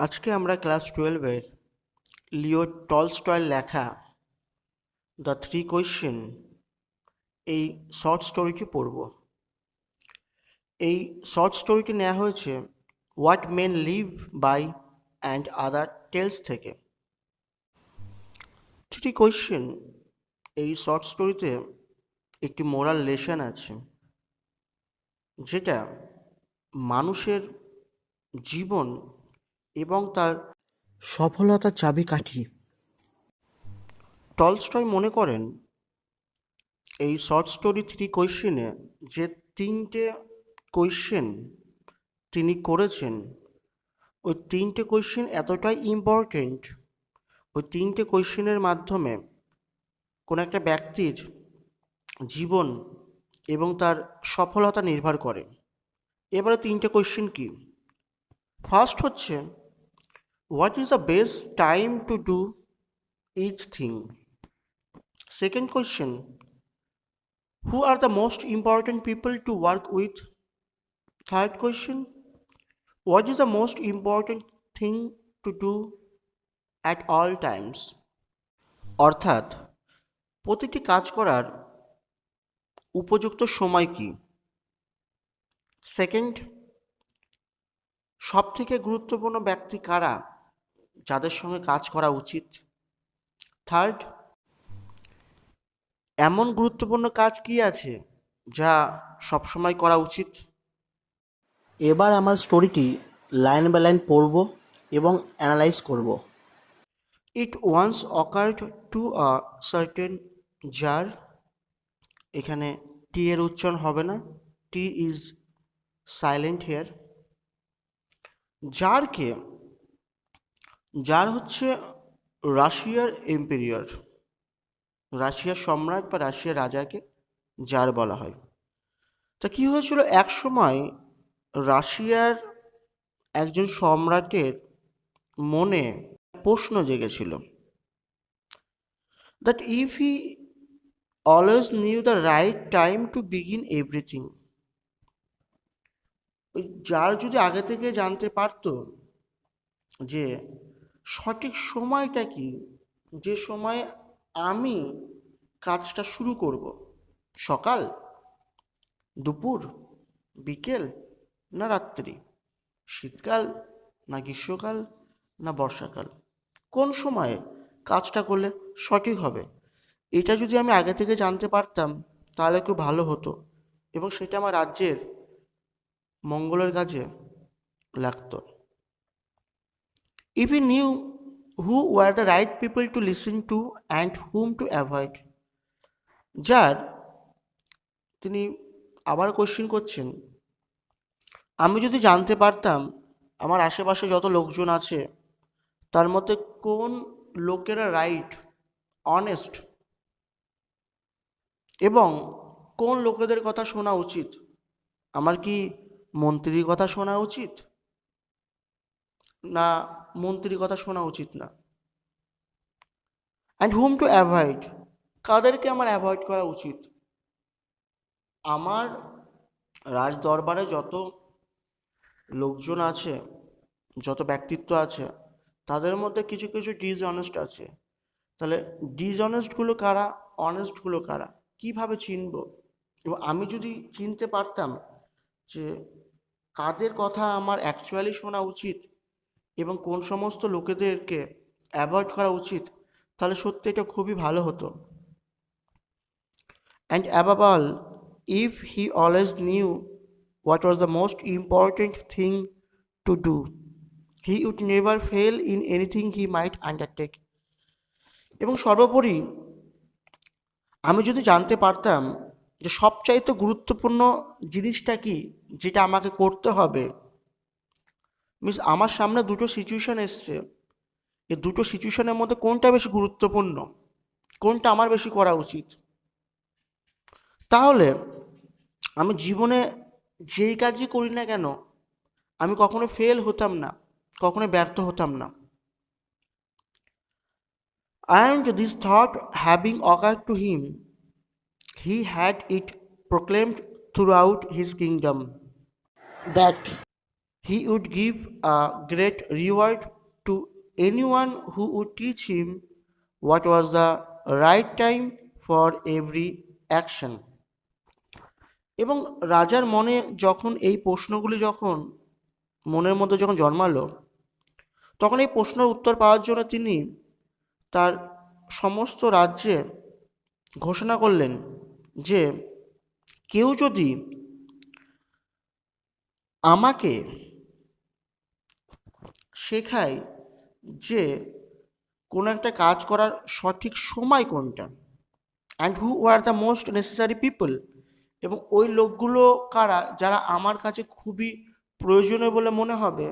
আজকে আমরা class 12-এর Leo টলস্টয়ের লেখা দ্য থ্রি কোয়েশ্চেন এই শর্ট স্টোরিটি পড়ব। এই শর্ট স্টোরিটি নেওয়া হয়েছে what men live by and other tales থেকে। থ্রি কোয়েশ্চেন এই শর্ট স্টোরিতে একটি মোরাল লেসন আছে, যেটা মানুষের জীবন এবং তার সফলতার চাবিকাঠি। টলস্টয় মনে করেন এই শর্ট স্টোরি থ্রি কোয়েশ্চেনে যে তিনটে কোয়েশ্চেন তিনি করেছেন, ওই তিনটে কোয়েশ্চেন এতটাই ইম্পর্টেন্ট, ওই তিনটে কোয়েশ্চেনের মাধ্যমে কোনো একটা ব্যক্তির জীবন এবং তার সফলতা নির্ভর করে। এবারে তিনটে কোয়েশ্চেন কি? ফার্স্ট হচ্ছে, what is the best time to do each thing? Second question, who are the most important people to work with? Third question, what is the most important thing to do at all times? অর্থাৎ প্রতিটি কাজ করার উপযুক্ত সময় কি? Second, সবথেকে গুরুত্বপূর্ণ ব্যক্তি কারা যাদের সঙ্গে কাজ করা উচিত? থার্ড, এমন গুরুত্বপূর্ণ কাজ কি আছে যা সবসময় করা উচিত? এবার আমার স্টোরিটি লাইন বাই লাইন পড়ব এবং অ্যানালাইজ করব। It once occurred to a certain tsar, এখানে টি এর উচ্চারণ হবে না, টি ইজ সাইলেন্ট হেয়ার। জারকে, জার হচ্ছে রাশিয়ার এম্পেরিয়র, রাশিয়ার সম্রাট বা রাশিয়ার রাজাকে জার বলা হয়। তা কি হয়েছিল, এক সময় রাশিয়ার একজন সম্রাটের মনে প্রশ্ন জেগেছিল, that if he always new the right time to begin everything. ওই যার যদি আগে থেকে জানতে পারতো যে সঠিক সময়টা কি, যে সময়ে আমি কাজটা শুরু করব, সকাল, দুপুর, বিকেল না রাত্রি, শীতকাল না গ্রীষ্মকাল না বর্ষাকাল, কোন সময়ে কাজটা করলে সঠিক হবে, এটা যদি আমি আগে থেকে জানতে পারতাম তাহলে খুব ভালো হতো এবং সেটা আমার রাজ্যের মঙ্গলের কাজে লাগতো। If he knew who were the right people to listen to and whom to avoid, যার তিনি আবার কোশ্চেন করছেন, আমি যদি জানতে পারতাম আমার আশেপাশে যত লোকজন আছে তার মধ্যে কোন লোকেরা রাইট, অনেস্ট, এবং কোন লোকেদের কথা শোনা উচিত, আমার কি মন্ত্রীর কথা শোনা উচিত না মন্ত্রীর কথা শোনা উচিত না, অ্যান্ড হুম টু অ্যাভয়েড, কাদেরকে আমার অ্যাভয়েড করা উচিত। আমার রাজ দরবারে যত লোকজন আছে, যত ব্যক্তিত্ব আছে, তাদের মধ্যে কিছু কিছু ডিসঅনেস্ট আছে। তাহলে ডিসঅনেস্টগুলো কারা, অনেস্টগুলো কারা, কিভাবে চিনব? এবং আমি যদি চিনতে পারতাম যে কাদের কথা আমার অ্যাকচুয়ালি শোনা উচিত এবং কোন সমস্ত লোকেদেরকে অ্যাভয়েড করা উচিত, তাহলে সত্যি এটা খুবই ভালো হতো। And above all, if he always knew what was the most important thing to do, he would never fail in anything he might undertake. এবং সর্বোপরি আমি যদি জানতে পারতাম যে সবচাইতে গুরুত্বপূর্ণ জিনিসটা কি যেটা আমাকে করতে হবে, মিনস আমার সামনে দুটো সিচুয়েশন এসছে, এই দুটো সিচুয়েশনের মধ্যে কোনটা বেশি গুরুত্বপূর্ণ, কোনটা আমার বেশি করা উচিত, তাহলে আমি জীবনে যেই কাজই করি না কেন আমি কখনো ফেল হতাম না, কখনো ব্যর্থ হতাম না। And this thought having occurred to him, he had it proclaimed throughout his kingdom that He would give a great reward to anyone who would teach him what was the right time for every action. এবং রাজার মনে যখন এই প্রশ্নগুলি যখন মনের মধ্যে যখন জন্মালো, তখন এই প্রশ্নের উত্তর পাওয়ার জন্য তিনি তার সমস্ত রাজ্যে ঘোষণা করলেন যে কেউ যদি আমাকে শেখায় যে কোনো একটা কাজ করার সঠিক সময় কোনটা, and who are the most necessary people, এবং ওই লোকগুলো কারা যারা আমার কাছে খুবই প্রয়োজনীয় বলে মনে হবে,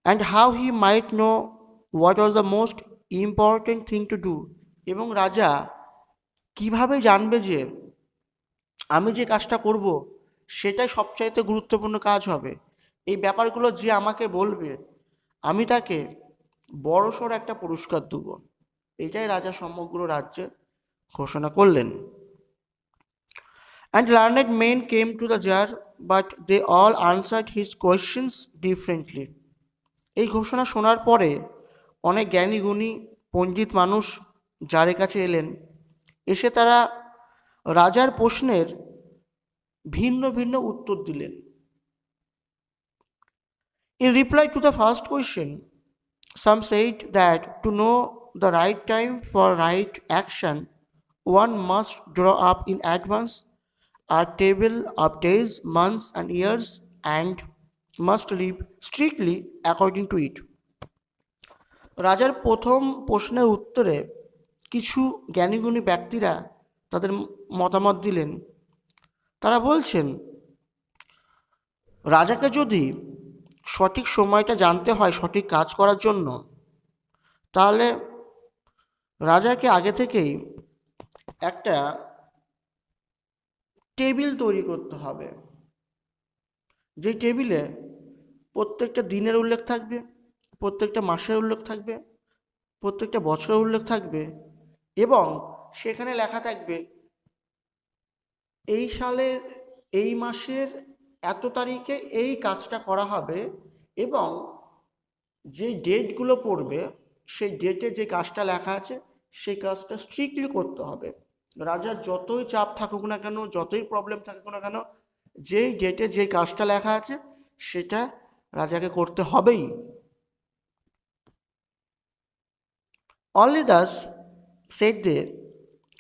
and how he might know what was the most important thing to do, এবং রাজা কিভাবে জানবে যে আমি যে কাজটা করব সেটাই সবচাইতে গুরুত্বপূর্ণ কাজ হবে, এই ব্যাপারগুলো যে আমাকে বলবে আমি তাকে বড়সড় একটা পুরস্কার দেব। এটাই রাজা সমগ্র রাজ্যে ঘোষণা করলেন। And learned men came to the tsar, but they all answered his questions differently. এই ঘোষণা শোনার পরে অনেক জ্ঞানী গুণী পণ্ডিত মানুষ জারের কাছে এলেন, এসে তারা রাজার প্রশ্নের ভিন্ন ভিন্ন উত্তর দিলেন। In reply to the first question, some said that to know the right time for right action, one must draw up in advance a table of days, months, and years and must live strictly according to it. রাজার প্রথম প্রশ্নের উত্তরে কিছু জ্ঞানীগুণী ব্যক্তিরা তাদের মতামত দিলেন। তারা বলছেন রাজাকে যদি সঠিক সময়টা জানতে হয় সঠিক কাজ করার জন্য, তাহলে রাজাকে আগে থেকেই একটা টেবিল তৈরি করতে হবে, যে টেবিলে প্রত্যেকটা দিনের উল্লেখ থাকবে, প্রত্যেকটা মাসের উল্লেখ থাকবে, প্রত্যেকটা বছরের উল্লেখ থাকবে, এবং সেখানে লেখা থাকবে এই সালের এই মাসের এত তারিখে এই কাজটা করা হবে, এবং যে ডেটগুলো পড়বে সেই ডেটে যে কাজটা লেখা আছে সেই কাজটা স্ট্রিক্টলি করতে হবে। রাজার যতই চাপ থাকুক না কেন, যতই প্রবলেম থাকুক না কেন, যেই ডেটে যে কাজটা লেখা আছে সেটা রাজাকে করতে হবেই। Only thus, said they,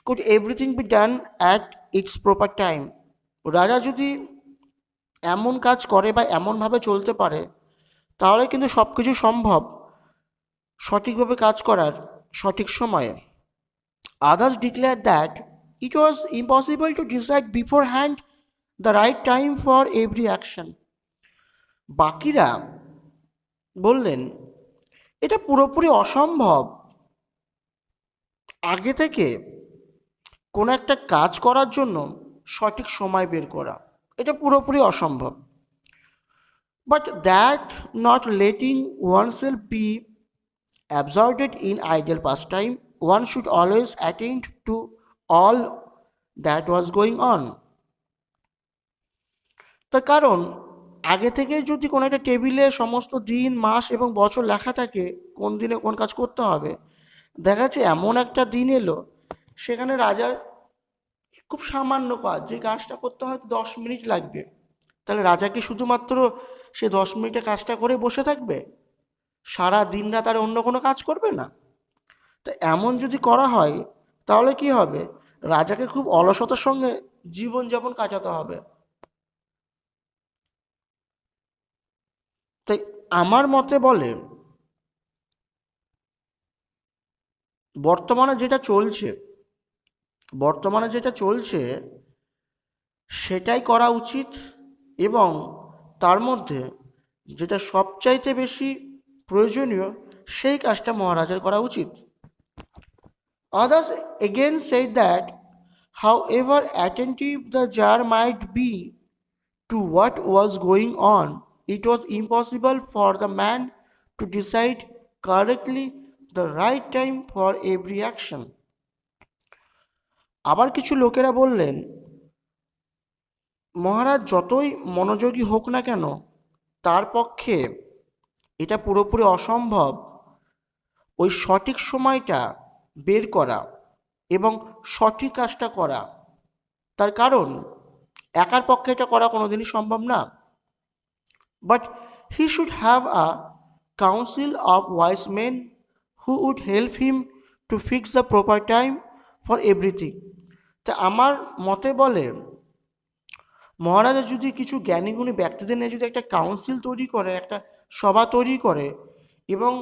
could everything be done at its proper time. রাজা যদি এমন কাজ করে বা এমনভাবে চলতে পারে তাহলে কিন্তু সব কিছু সম্ভব সঠিকভাবে কাজ করার সঠিক সময়ে। Others declared that it was impossible to decide beforehand the right time for every action. বাকিরা বললেন এটা পুরোপুরি অসম্ভব আগে থেকে কোনো একটা কাজ করার জন্য সঠিক সময় বের করা, এটা পুরোপুরি অসম্ভব। But that not letting oneself be absorbed in idle pastime, one should always attend to all that was going on. তার কারণ আগে থেকে যদি কোনো একটা টেবিলে সমস্ত দিন, মাস এবং বছর লেখা থাকে কোন দিনে কোন কাজ করতে হবে, দেখা যাচ্ছে এমন একটা দিন এলো সেখানে রাজার খুব সামান্য কাজ, যে কাজটা করতে হয়তো 10 মিনিট লাগবে, তাহলে রাজা কি শুধুমাত্র সে 10 মিনিটে কাজটা করে বসে থাকবে? সারা দিন রাত আর অন্য কোনো কাজ করবে না? তা এমন যদি করা হয় তাহলে কি হবে, রাজাকে খুব অলসতার সঙ্গে জীবনযাপন কাটাতে হবে। তাই আমার মতে বলে বর্তমানে যেটা চলছে সেটাই করা উচিত, এবং তার মধ্যে যেটা সবচাইতে বেশি প্রয়োজনীয় সেই কাজটা মহারাজের করা উচিত। Others again said that however attentive the jar might be to what was going on, it was impossible for the man to decide correctly the right time for every action. আবার কিছু লোকেরা বললেন মহারাজ যতই মনোযোগী হোক না কেন, তার পক্ষে এটা পুরোপুরি অসম্ভব ওই সঠিক সময়টা বের করা এবং সঠিক কাজটা করা। তার কারণ একার পক্ষে এটা করা কোনোদিনই সম্ভব না। But he should have a council of wise men who would help him to fix the proper time for everything. তা আমার মতে বলে, মহারাজা যদি কিছু জ্ঞানীগুণী ব্যক্তিদের নিয়ে যদি একটা কাউন্সিল তৈরি করে, একটা সভা তৈরি করে, এবং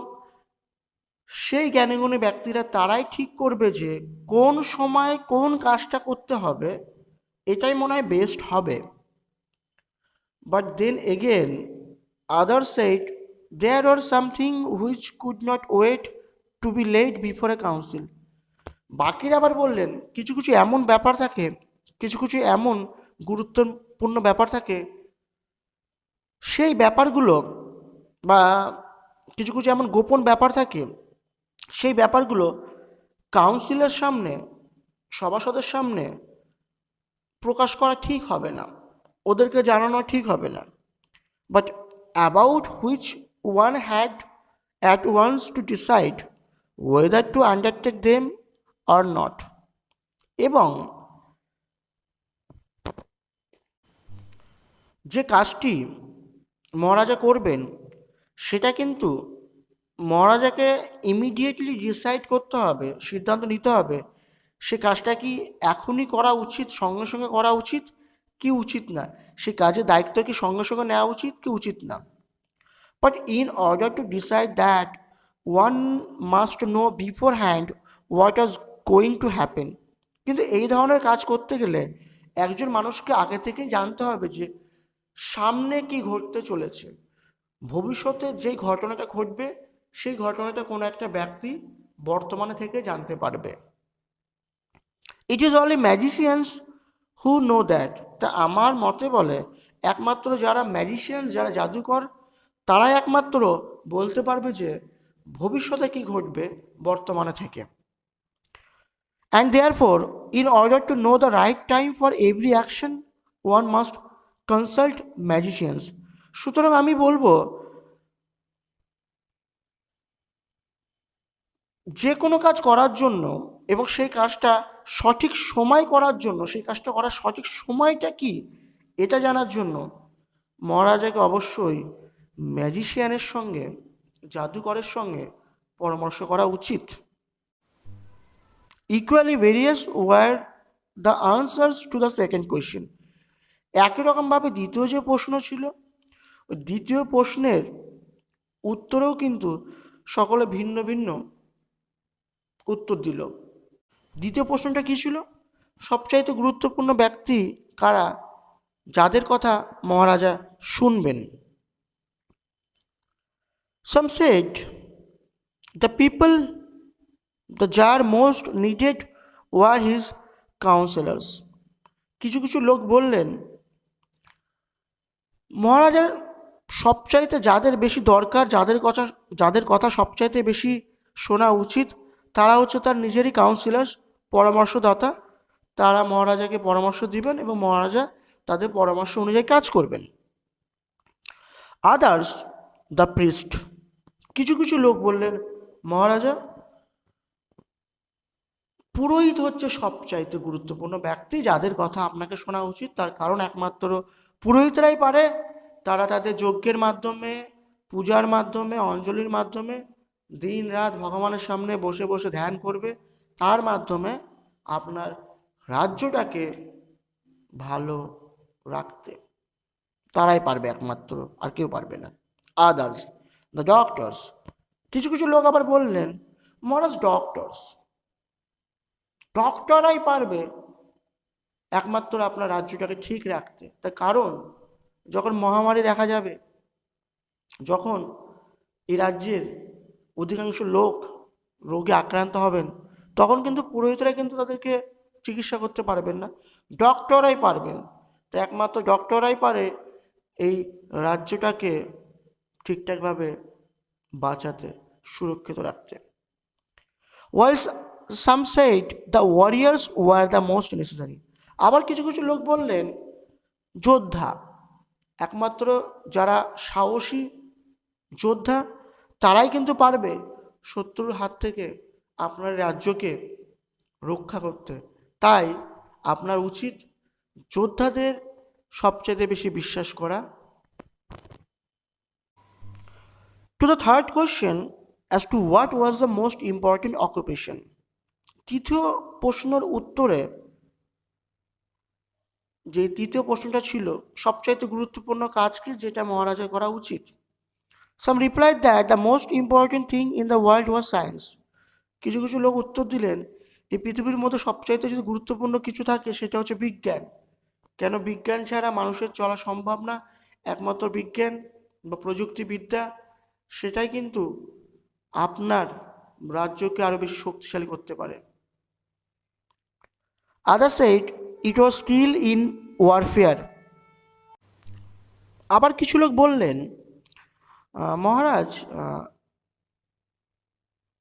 সেই জ্ঞানীগুণী ব্যক্তিরা তারাই ঠিক করবে যে কোন সময় কোন কাজটা করতে হবে, এটাই মনে হয় বেস্ট হবে। But then again others said there are something which could not wait to be laid before a council. বাকিরা আবার বললেন কিছু কিছু এমন ব্যাপার থাকে, কিছু কিছু এমন গুরুত্বপূর্ণ ব্যাপার থাকে, সেই ব্যাপারগুলো বা কিছু কিছু এমন গোপন ব্যাপার থাকে, সেই ব্যাপারগুলো কাউন্সিলের সামনে, সভাসদের সামনে প্রকাশ করা ঠিক হবে না, ওদেরকে জানানো ঠিক হবে না। But about which one had at once to decide whether to undertake them or not. এবং যে কাজটি মহারাজা করবেন সেটা কিন্তু মহারাজাকে ইমিডিয়েটলি ডিসাইড করতে হবে, সিদ্ধান্ত নিতে হবে সে কাজটা কি এখনই করা উচিত, সঙ্গে সঙ্গে করা উচিত কি উচিত না, সে কাজের দায়িত্ব কি সঙ্গে সঙ্গে নেওয়া উচিত কি উচিত না। But in order to decide that one must know before hand what was going to happen. কিন্তু এই ধরনের কাজ করতে গেলে একজন মানুষকে আগে থেকেই জানতে হবে যে সামনে কি ঘটতে চলেছে, ভবিষ্যতে যেই ঘটনাটা ঘটবে সেই ঘটনাটা কোনো একটা ব্যক্তি বর্তমানে থেকে জানতে পারবে। It is only magicians who know that. তা আমার মতে বলে একমাত্র যারা ম্যাজিশিয়ান, যারা জাদুকর, তারাই একমাত্র বলতে পারবে যে ভবিষ্যতে কি ঘটবে বর্তমানে থেকে। And therefore in order to know the right time for every action one must consult magicians. সুতরাং আমি বলবো যে কোনো কাজ করার জন্য এবং সেই কাজটা সঠিক সময় করার জন্য, সেই কাজটা করার সঠিক সময়টা কি এটা জানার জন্য মহারাজাকে অবশ্যই ম্যাজিশিয়ানের সঙ্গে, জাদুকরের সঙ্গে পরামর্শ করা উচিত। Equally various were the answers to the second question. একই রকমভাবে দ্বিতীয় যে প্রশ্ন ছিল, ওই দ্বিতীয় প্রশ্নের উত্তরেও কিন্তু সকলে ভিন্ন ভিন্ন উত্তর দিল। দ্বিতীয় প্রশ্নটা কী ছিল? সবচাইতে গুরুত্বপূর্ণ ব্যক্তি কারা, যাদের কথা মহারাজা শুনবেন? Some said the people the jar most needed were his counselors. কিছু কিছু লোক বললেন মহারাজার সবচাইতে যাদের বেশি দরকার, যাদের কথা সবচাইতে বেশি শোনা উচিত, তারা হচ্ছে তার নিজেরই কাউন্সিলার, পরামর্শদাতা। তারা মহারাজাকে পরামর্শ দিবেন এবং মহারাজা তাদের পরামর্শ অনুযায়ী কাজ করবেন। Others the priest. কিছু কিছু লোক বললেন মহারাজা পুরোহিত হচ্ছে সবচাইতে গুরুত্বপূর্ণ ব্যক্তি, যাদের কথা আপনাকে শোনা উচিত। তার কারণ একমাত্র পুরোহিতরাই পারে, তারা তাদের যজ্ঞের মাধ্যমে, পূজার মাধ্যমে, অঞ্জলির মাধ্যমে দিন রাত ভগবানের সামনে বসে বসে ধ্যান করবে, তার মাধ্যমে আপনার রাজ্যটাকে ভালো রাখতে তারাই পারবে একমাত্র, আর কেউ পারবে না। Others the doctors. কিছু কিছু লোক আবার বললেন মহারাজ ডক্টররাই পারবে একমাত্র আপনার রাজ্যটাকে ঠিক রাখতে। তার কারণ যখন মহামারী দেখা যাবে, যখন এই রাজ্যের অধিকাংশ লোক রোগে আক্রান্ত হবেন, তখন কিন্তু পুরোহিতরা কিন্তু তাদেরকে চিকিৎসা করতে পারবেন না, ডক্টররাই পারবেন। তো একমাত্র ডক্টররাই পারে এই রাজ্যটাকে ঠিকঠাকভাবে বাঁচাতে, সুরক্ষিত রাখতে। Whilst some said the warriors were the most necessary. আবার কিছু কিছু লোক বললেন যোদ্ধা, একমাত্র যারা সাহসী যোদ্ধা তারাই কিন্তু পারবে শত্রুর হাত থেকে আপনার রাজ্যকে রক্ষা করতে। তাই আপনার উচিত যোদ্ধাদের সবচেয়ে বেশি বিশ্বাস করা। To the third question, as to what was the most important occupation, তৃতীয় প্রশ্নের উত্তরে যে তৃতীয় প্রশ্নটা ছিল সবচাইতে গুরুত্বপূর্ণ কাজ কি যেটা মহারাজা করা উচিত। Some replied that the most important thing in the world was science. কিছু কিছু লোক উত্তর দিলেন এই পৃথিবীর মধ্যে সবচাইতে যদি গুরুত্বপূর্ণ কিছু থাকে সেটা হচ্ছে বিজ্ঞান। কেন বিজ্ঞান ছাড়া মানুষের চলা সম্ভব না, একমাত্র বিজ্ঞান বা প্রযুক্তিবিদ্যা সেটাই কিন্তু আপনার রাজ্যকে আরও বেশি শক্তিশালী করতে পারে। Others said it was skill in warfare. আবার কিছু লোক বললেন মহারাজ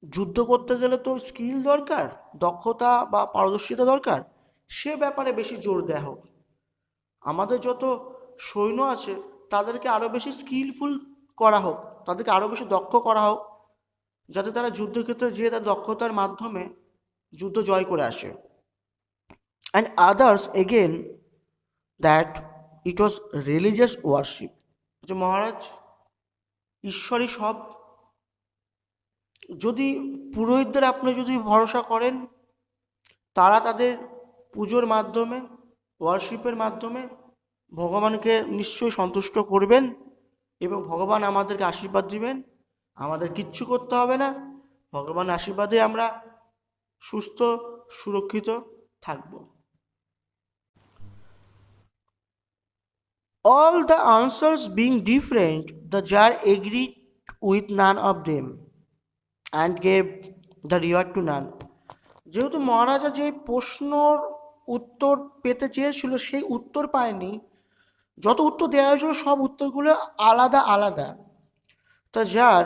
যুদ্ধ করতে গেলে তো স্কিল দরকার, দক্ষতা বা পারদর্শিতা দরকার, সে ব্যাপারে বেশি জোর দেওয়া হোক। আমাদের যত সৈন্য আছে তাদেরকে আরও বেশি স্কিলফুল করা হোক, তাদেরকে আরও বেশি দক্ষ করা হোক, যাতে তারা যুদ্ধক্ষেত্রে যেয়ে তার দক্ষতার মাধ্যমে যুদ্ধ জয় করে আসে। And others again that it was religious warship, যে মহারাজ ঈশ্বরই সব, যদি পুরোহিতদের আপনি যদি ভরসা করেন তারা তাদের পুজোর মাধ্যমে ওয়ারশিপের মাধ্যমে ভগবানকে নিশ্চয়ই সন্তুষ্ট করবেন এবং ভগবান আমাদেরকে আশীর্বাদ দিবেন, আমাদের কিচ্ছু করতে হবে না, ভগবান আশীর্বাদে আমরা সুস্থ সুরক্ষিত থাকব। All the answers being different, the jar agreed with none of them and gave the reward to none. যেহেতু মহারাজা যে প্রশ্নর উত্তর পেতে চেয়েছিল সেই উত্তর পায়নি, যত উত্তর দেওয়া হয়েছিল সব উত্তরগুলো আলাদা আলাদা, তা যার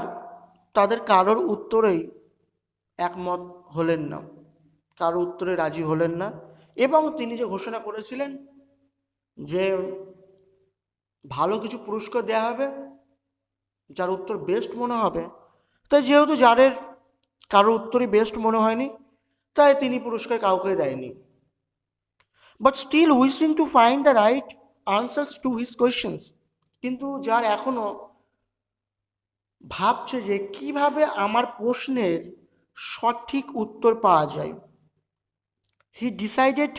তাদের কারোর উত্তরেই একমত হলেন না, কারোর উত্তরে রাজি হলেন না, এবং তিনি যে ঘোষণা করেছিলেন যে ভালো কিছু পুরস্কার দেওয়া হবে যার উত্তর বেস্ট মনে হবে, তাই যেহেতু যারের কারোর উত্তরই বেস্ট মনে হয়নি তাই তিনি পুরস্কার কাউকে দেয়নি। But still wishing to find the right answers to his questions, কিন্তু যার এখনও ভাবছে যে কিভাবে আমার প্রশ্নের সঠিক উত্তর পাওয়া যায়, he decided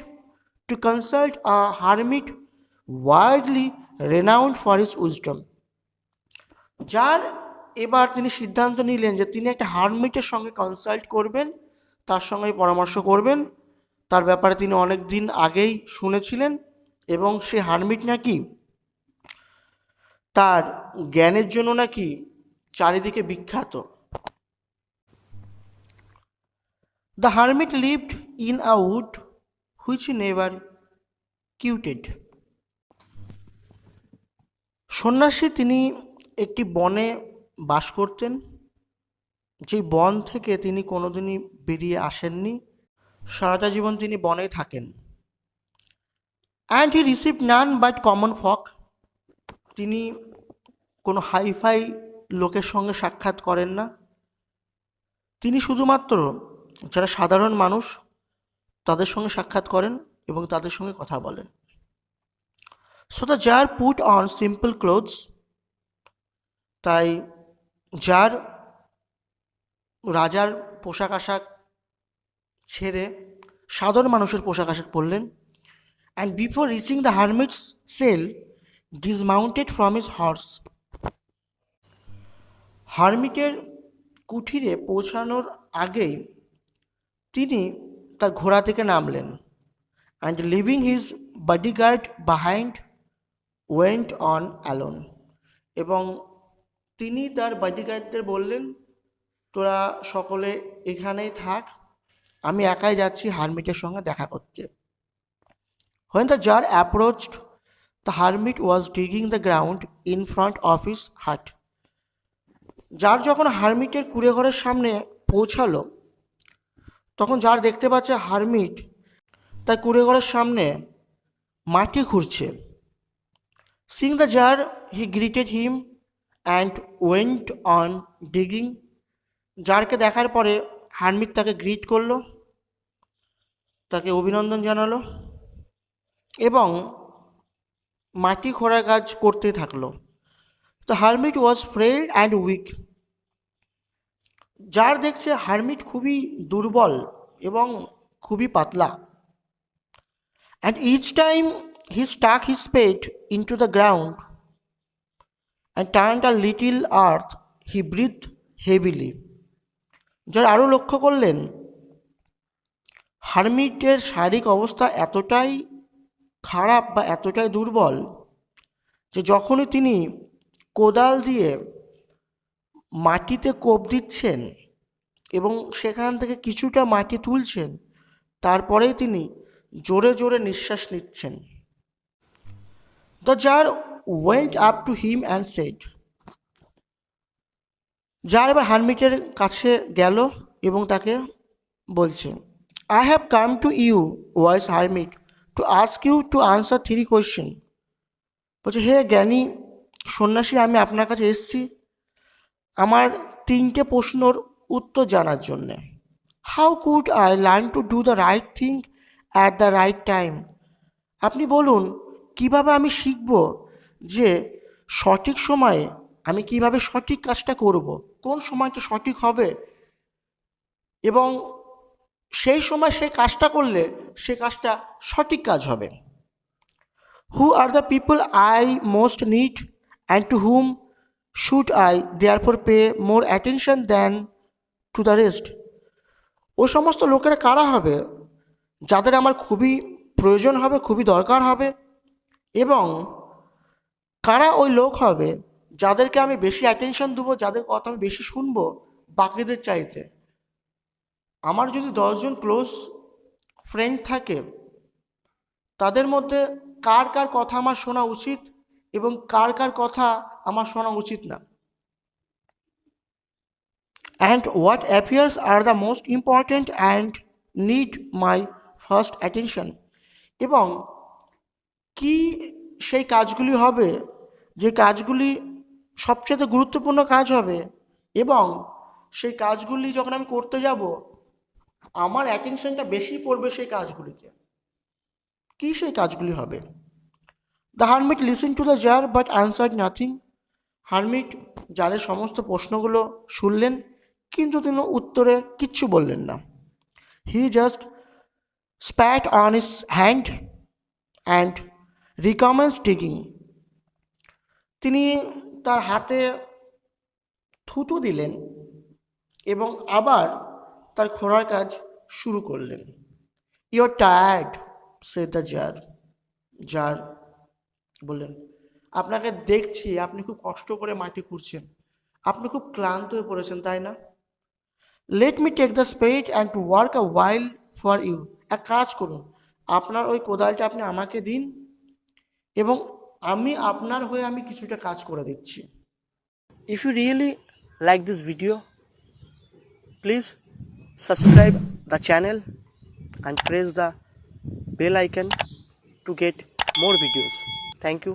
to consult a hermit widely renowned for his wisdom. যার এবার তিনি সিদ্ধান্ত নিলেন যে তিনি একটা হারমিটের সঙ্গে কনসাল্ট করবেন, তার সঙ্গে পরামর্শ করবেন, তার ব্যাপারে তিনি অনেক দিন আগেই শুনেছিলেন এবং সে হারমিট নাকি তার জ্ঞানের জন্য নাকি চারিদিকে বিখ্যাত। The hermit lived in a wood which never quitted. সন্ন্যাসী তিনি একটি বনে বাস করতেন, যেই বন থেকে তিনি কোনোদিনই বেরিয়ে আসেননি, সারাটা জীবন তিনি বনেই থাকেন। And he receive none but common folk, তিনি কোনো হাইফাই লোকের সঙ্গে সাক্ষাৎ করেন না, তিনি শুধুমাত্র যারা সাধারণ মানুষ তাদের সঙ্গে সাক্ষাৎ করেন এবং তাদের সঙ্গে কথা বলেন। So the tsar put on simple clothes, তাই যার রাজার পোশাক আশাক ছেড়ে সাধারণ মানুষের পোশাক আশাক পরলেন। And before reaching the hermit's cell dismounted from his horse, হারমিটের কুঠিরে পৌঁছানোর আগেই তিনি তার ঘোড়া থেকে নামলেন। And leaving his bodyguard behind went on alone, এবং তিনি তার বডিগার্ডদের বললেন তোরা সকলে এখানেই থাক, আমি একাই যাচ্ছি হারমিটের সঙ্গে দেখা করতে। When the jar approached, the hermit was digging the ground in front of his hut. যার যখন হারমিটের কুঁড়েঘরের সামনে পৌঁছালো তখন যার দেখতে পাচ্ছে হারমিট তার কুঁড়েঘরের সামনে মাটি খুঁড়ছে। Seeing the jar, he greeted him and went on digging. জারকে দেখার পরে হারমিট তাকে গ্রিট করলো, তাকে অভিনন্দন জানালো এবং মাটি খোঁড়ার কাজ করতে থাকলো। The hermit was frail and weak. Tsar দেখছে হারমিট খুবই দুর্বল এবং খুবই পাতলা। And each time he stuck his spade into the ground and turned a little earth, he breathed heavily. যার আরও লক্ষ্য করলেন হারমিটের শারীরিক অবস্থা এতটাই খারাপ বা এতটাই দুর্বল যে যখনই তিনি কোদাল দিয়ে মাটিতে কোপ দিচ্ছেন এবং সেখান থেকে কিছুটা মাটি তুলছেন, তারপরেই তিনি জোরে জোরে নিঃশ্বাস নিচ্ছেন। The tsar went up to him and said. Tsar এবার হারমিটের কাছে গেল এবং তাকে বলছে, I have come to you wise hermit to ask you to answer 3 question. বলছে, হে জ্ঞানী সন্ন্যাসী, আমি আপনার কাছে এসেছি আমার 3টে প্রশ্নর উত্তর জানার জন্যে। How could I learn to do the right thing at the right time? আপনি বলুন কিভাবে আমি শিখব যে সঠিক সময়ে আমি কিভাবে সঠিক কাজটা করব, কোন সময়টা সঠিক হবে এবং সেই সময় সেই কাজটা করলে সে কাজটা সঠিক কাজ হবে। Who are the people I most need and to whom should I therefore pay more attention than to the rest? ও সমস্ত লোকেরা কারা হবে যাদের আমার খুবই প্রয়োজন হবে, খুবই দরকার হবে, এবং কারা ওই লোক হবে যাদেরকে আমি বেশি অ্যাটেনশন দেবো, যাদের কথা আমি বেশি শুনবো বাকিদের চাইতে? আমার যদি 10 জন ক্লোজ ফ্রেন্ড থাকে, তাদের মধ্যে কার কার কথা আমার শোনা উচিত এবং কার কার কথা আমার শোনা উচিত না? And what affairs are the most important and need my first attention? এবং কি সেই কাজগুলি হবে যে কাজগুলি সবচেয়ে গুরুত্বপূর্ণ কাজ হবে এবং সেই কাজগুলি যখন আমি করতে যাব আমার অ্যাটেনশনটা বেশি পড়বে সেই কাজগুলিতে। কি সেই কাজগুলি হবে? The hermit listen to the tsar but answered nothing. Hermit জারের সমস্ত প্রশ্নগুলো শুনলেন কিন্তু তিনি উত্তরে কিচ্ছু বললেন না। He just spat on his hand and recommence digging. তিনি তার হাতে থুতু দিলেন এবং আবার তার খোঁড়ার কাজ শুরু করলেন। You are tired said the tsar. Tsar বললেন, আপনাকে দেখছি আপনি খুব কষ্ট করে মাটি খুঁড়ছেন, আপনি খুব ক্লান্ত হয়ে পড়েছেন, তাই না? Let me take the spade and to work a while for you. এক কাজ করুন, আপনার ওই কোদালটা আপনি আমাকে দিন এবং আমি আপনার হয়ে আমি কিছুটা কাজ করে দিচ্ছি। If you really like this video, please subscribe the channel and press the bell icon to get more videos. Thank you.